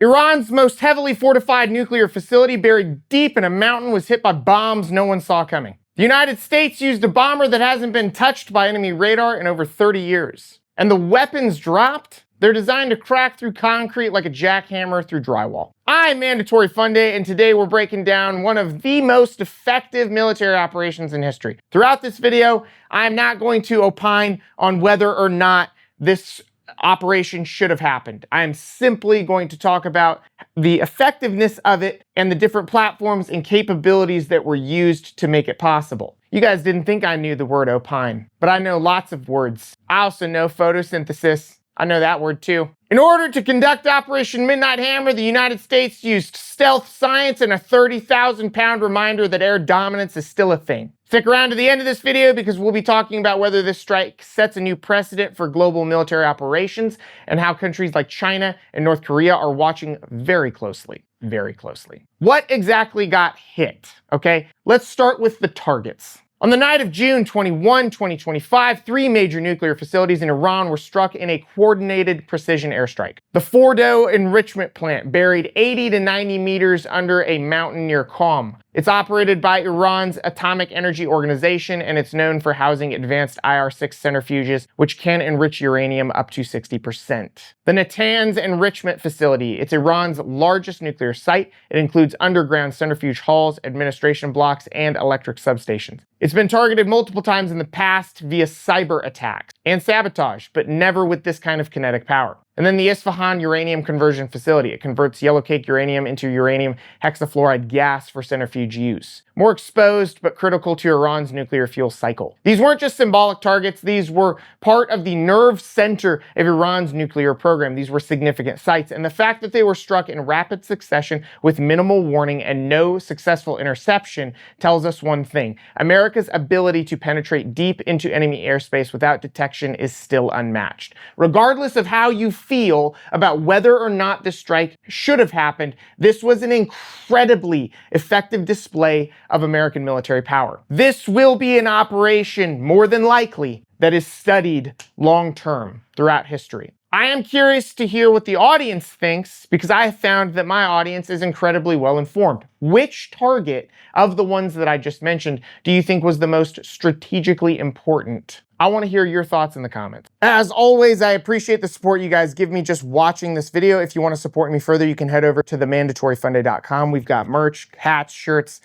Iran's most heavily fortified nuclear facility, buried deep in a mountain, was hit by bombs no one saw coming. The United States used a bomber that hasn't been touched by enemy radar in over 30 years. And the weapons dropped? They're designed to crack through concrete like a jackhammer through drywall. I'm Mandatory Fun Day, and today we're breaking down one of the most effective military operations in history. Throughout this video, I'm not going to opine on whether or not this operation should have happened. I am simply going to talk about the effectiveness of it and the different platforms and capabilities that were used to make it possible. You guys didn't think I knew the word opine, but I know lots of words. I also know photosynthesis. I know that word too. In order to conduct Operation Midnight Hammer, the United States used stealth science and a 30,000-pound reminder that air dominance is still a thing. Stick around to the end of this video because we'll be talking about whether this strike sets a new precedent for global military operations and how countries like China and North Korea are watching very closely. Very closely. What exactly got hit? Okay, let's start with the targets. On the night of June 21, 2025, 3 major nuclear facilities in Iran were struck in a coordinated precision airstrike. The Fordow enrichment plant, buried 80 to 90 meters under a mountain near Qom. It's operated by Iran's Atomic Energy Organization, and it's known for housing advanced IR-6 centrifuges, which can enrich uranium up to 60%. The Natanz enrichment facility, it's Iran's largest nuclear site. It includes underground centrifuge halls, administration blocks, and electric substations. It's been targeted multiple times in the past via cyber attacks and sabotage, but never with this kind of kinetic power. And then the Isfahan uranium conversion facility. It converts yellowcake uranium into uranium hexafluoride gas for centrifuge use. More exposed, but critical to Iran's nuclear fuel cycle. These weren't just symbolic targets. These were part of the nerve center of Iran's nuclear program. These were significant sites. And the fact that they were struck in rapid succession with minimal warning and no successful interception tells us one thing. America's ability to penetrate deep into enemy airspace without detection is still unmatched. Regardless of how you feel about whether or not this strike should have happened, this was an incredibly effective display of American military power. This will be an operation, more than likely, that is studied long-term throughout history. I am curious to hear what the audience thinks because I have found that my audience is incredibly well informed. Which target of the ones that I just mentioned do you think was the most strategically important? I want to hear your thoughts in the comments. As always, I appreciate the support you guys give me just watching this video. If you want to support me further, you can head over to themandatoryfunday.com. We've got merch, hats, shirts,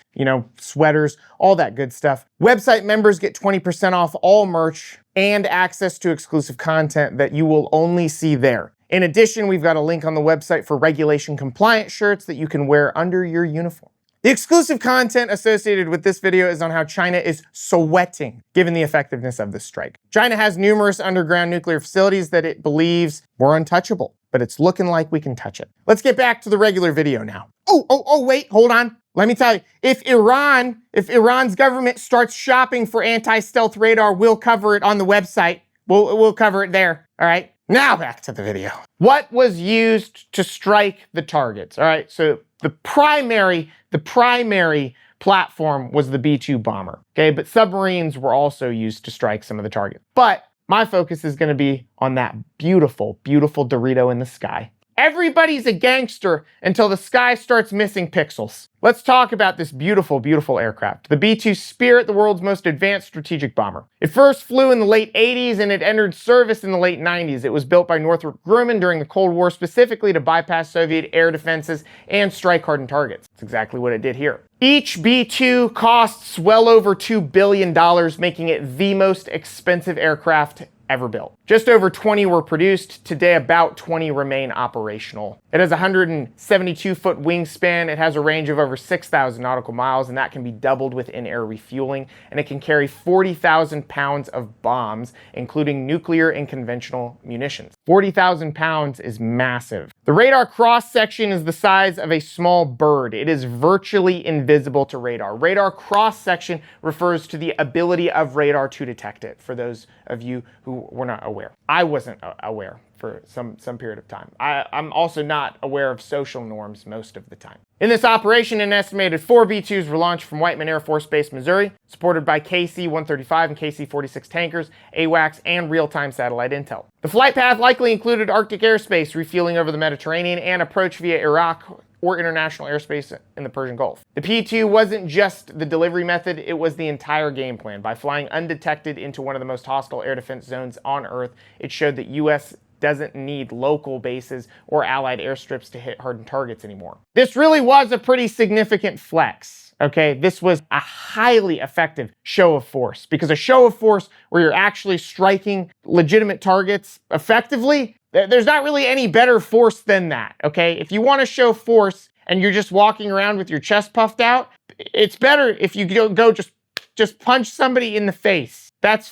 sweaters, all that good stuff. Website members get 20% off all merch and access to exclusive content that you will only see there. In addition, we've got a link on the website for regulation compliant shirts that you can wear under your uniform. The exclusive content associated with this video is on how China is sweating given the effectiveness of this strike. China has numerous underground nuclear facilities that it believes were untouchable, but it's looking like we can touch it. Let's get back to the regular video now. Wait, hold on. Let me tell you, if Iran's government starts shopping for anti-stealth radar, we'll cover it on the website. We'll cover it there, all right? Now back to the video. What was used to strike the targets? All right, so the primary platform was the B-2 bomber, okay? But submarines were also used to strike some of the targets. But my focus is gonna be on that beautiful, beautiful Dorito in the sky. Everybody's a gangster until the sky starts missing pixels. Let's talk about this beautiful, beautiful aircraft. The B-2 Spirit, the world's most advanced strategic bomber. It first flew in the late 80s and it entered service in the late 90s. It was built by Northrop Grumman during the Cold War specifically to bypass Soviet air defenses and strike hardened targets. That's exactly what it did here. Each B-2 costs well over $2 billion, making it the most expensive aircraft ever built. Just over 20 were produced. Today, about 20 remain operational. It has a 172-foot wingspan. It has a range of over 6,000 nautical miles, and that can be doubled with in-air refueling. And it can carry 40,000 pounds of bombs, including nuclear and conventional munitions. 40,000 pounds is massive. The radar cross-section is the size of a small bird. It is virtually invisible to radar. Radar cross-section refers to the ability of radar to detect it, for those of you who were not aware. I wasn't aware for some period of time. I'm also not aware of social norms most of the time. In this operation, an estimated 4 B-2s were launched from Whiteman Air Force Base, Missouri, supported by KC-135 and KC-46 tankers, AWACS, and real-time satellite intel. The flight path likely included Arctic airspace, refueling over the Mediterranean, and approach via Iraq or international airspace in the Persian Gulf. The P-2 wasn't just the delivery method, it was the entire game plan. By flying undetected into one of the most hostile air defense zones on Earth, it showed that U.S. doesn't need local bases or allied airstrips to hit hardened targets anymore. This really was a pretty significant flex. Okay, this was a highly effective show of force, because a show of force where you're actually striking legitimate targets effectively, there's not really any better force than that, okay? If you want to show force and you're just walking around with your chest puffed out, it's better if you go just punch somebody in the face. That's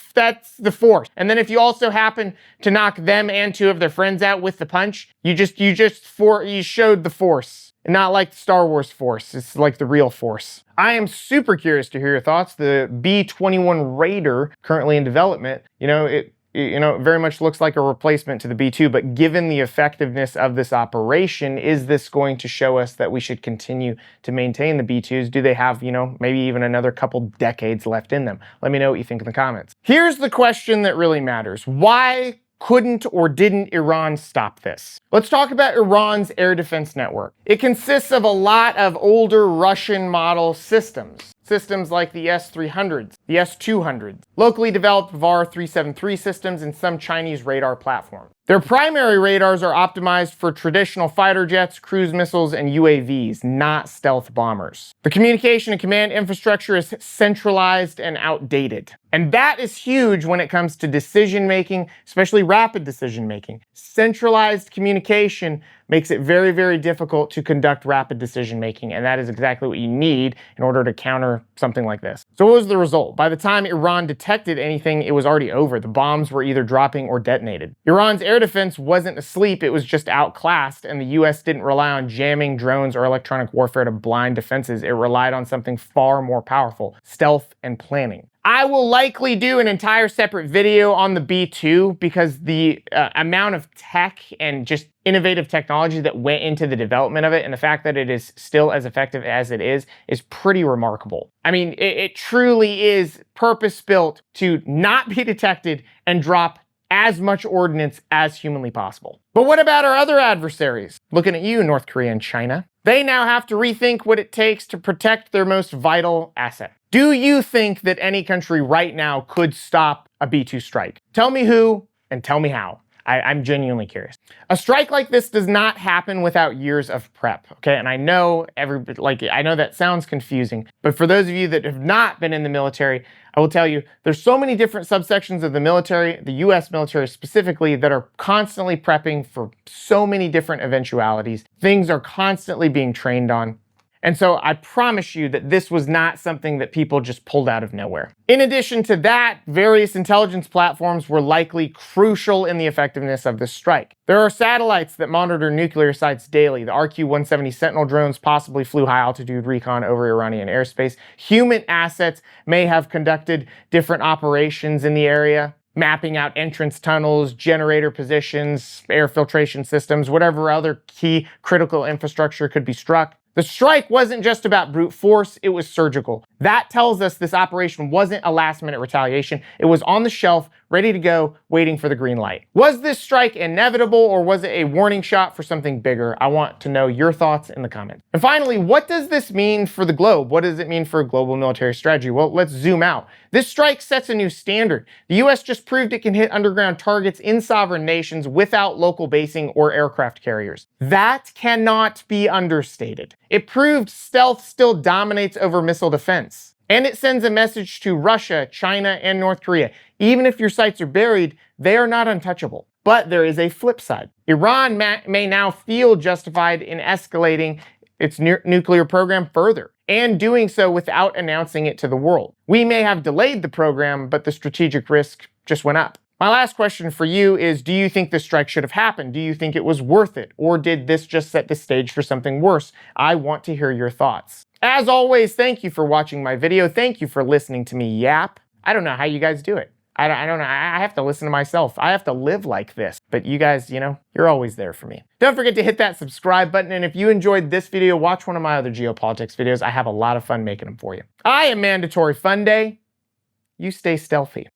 the force. And then if you also happen to knock them and 2 of their friends out with the punch, you showed the force. And not like the Star Wars force, it's like the real force. I am super curious to hear your thoughts. The B-21 Raider, currently in development, it very much looks like a replacement to the B-2, but given the effectiveness of this operation, is this going to show us that we should continue to maintain the B-2s? Do they have, maybe even another couple decades left in them? Let me know what you think in the comments. Here's the question that really matters. Why couldn't or didn't Iran stop this? Let's talk about Iran's air defense network. It consists of a lot of older Russian model systems. Systems like the S-300s, the S-200s, locally developed VAR-373 systems, and some Chinese radar platforms. Their primary radars are optimized for traditional fighter jets, cruise missiles, and UAVs, not stealth bombers. The communication and command infrastructure is centralized and outdated. And that is huge when it comes to decision-making, especially rapid decision-making. Centralized communication makes it very, very difficult to conduct rapid decision-making, and that is exactly what you need in order to counter something like this. So what was the result? By the time Iran detected anything, it was already over. The bombs were either dropping or detonated. Iran's air defense wasn't asleep, it was just outclassed, and the US didn't rely on jamming drones or electronic warfare to blind defenses. It relied on something far more powerful: stealth and planning. I will likely do an entire separate video on the B-2 because the amount of tech and just innovative technology that went into the development of it, and the fact that it is still as effective as it is pretty remarkable. I mean, it truly is purpose-built to not be detected and drop as much ordnance as humanly possible. But what about our other adversaries? Looking at you, North Korea and China. They now have to rethink what it takes to protect their most vital asset. Do you think that any country right now could stop a B-2 strike? Tell me who and tell me how. I'm genuinely curious. A strike like this does not happen without years of prep, okay? And I know I know that sounds confusing, but for those of you that have not been in the military, I will tell you, there's so many different subsections of the military, the US military specifically, that are constantly prepping for so many different eventualities. Things are constantly being trained on. And so I promise you that this was not something that people just pulled out of nowhere. In addition to that, various intelligence platforms were likely crucial in the effectiveness of this strike. There are satellites that monitor nuclear sites daily. The RQ-170 Sentinel drones possibly flew high-altitude recon over Iranian airspace. Human assets may have conducted different operations in the area, mapping out entrance tunnels, generator positions, air filtration systems, whatever other key critical infrastructure could be struck. The strike wasn't just about brute force, it was surgical. That tells us this operation wasn't a last-minute retaliation. It was on the shelf, ready to go, waiting for the green light. Was this strike inevitable, or was it a warning shot for something bigger? I want to know your thoughts in the comments. And finally, what does this mean for the globe? What does it mean for global military strategy? Well, let's zoom out. This strike sets a new standard. The US just proved it can hit underground targets in sovereign nations without local basing or aircraft carriers. That cannot be understated. It proved stealth still dominates over missile defense. And it sends a message to Russia, China, and North Korea. Even if your sites are buried, they are not untouchable. But there is a flip side. Iran may now feel justified in escalating its nuclear program further, and doing so without announcing it to the world. We may have delayed the program, but the strategic risk just went up. My last question for you is, do you think this strike should have happened? Do you think it was worth it? Or did this just set the stage for something worse? I want to hear your thoughts. As always, thank you for watching my video. Thank you for listening to me yap. I don't know how you guys do it. I don't know. I have to listen to myself. I have to live like this. But you guys, you know, you're always there for me. Don't forget to hit that subscribe button. And if you enjoyed this video, watch one of my other geopolitics videos. I have a lot of fun making them for you. I am Mandatory Fun Day. You stay stealthy.